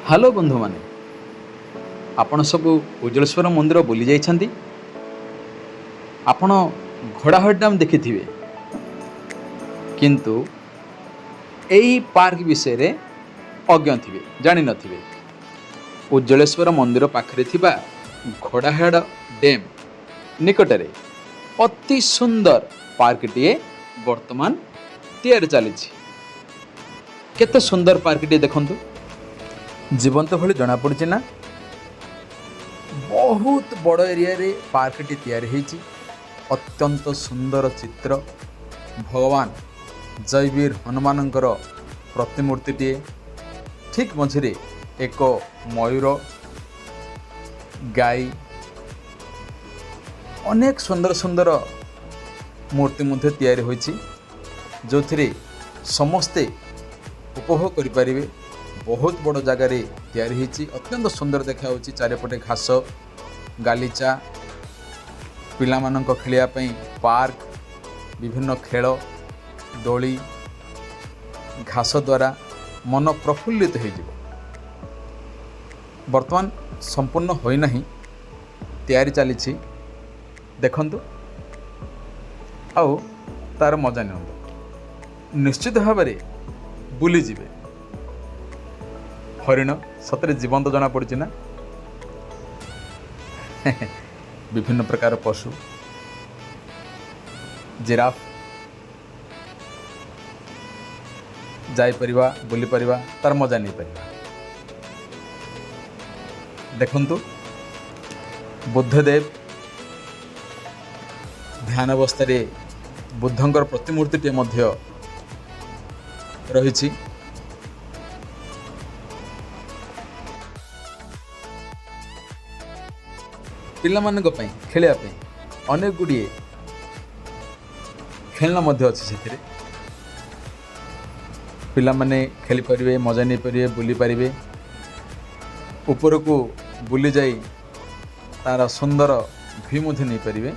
Hello बंधु माने आपण सब उज्जलेश्वर मंदिर बुली जाइछन्ती। आपण घोड़ाहट डैम देखि थिबे, किंतु एई पार्क विषय रे अज्ञ थिबे, जानि नथिबे। उज्जलेश्वर मंदिर पाखरे थिबा घोड़ाहट डैम निकटरे अति सुंदर पार्कटीए वर्तमान तैयारी चलीछि। केते सुंदर पार्कटीए देखंतु, जीवंत भली जना पड़ुछि ना। बहुत बड़ एरिया रे पार्कटी तैयारी होइछि। अत्यंत सुंदर चित्र, भगवान जयवीर हनुमानंकर प्रतिमूर्तिटीए, ठीक मझिरे एक मयूर, गाई, अनेक सुंदर सुंदर मूर्ति मध्य तैयारी होइछि, जो थिरे समस्ते उपभोग करि परिबे। बहुत बड़ जगार तैयारी होइछि, अत्यंत सुंदर देखा होछि। चारिपटे घास, गालीचा, पिला मानक खेलिया पई पार्क, विभिन्न खेल, दोली, घास द्वारा मन प्रफुल्लित हो जिवो। वर्तमान संपूर्ण होई नाही, तैयारी चलीछि। देखंतु आउ तार मजा नियंतु, निश्चित भाव में बुली जिवे। हरिण सतरे जीवंत जना पड़ुछि ना। विभिन्न प्रकार पशु, जिराफ जाई परिबा, बुली परिबा, तार मजा नहीं परिबा। देखंतु बुद्धदेव ध्यान अवस्था बुद्धंकर प्रतिमूर्तिटे मध्य रहिछि। पिला मानक पई खेलिया पई अनेक गुड़िए खेलना मध्य अच्छी। से पिला माने खेली परिबे, मजा नहीं परिबे, बुली परिबे। ऊपर को बुली जाई तार सुंदर व्यू मध्य नहीं परिबे।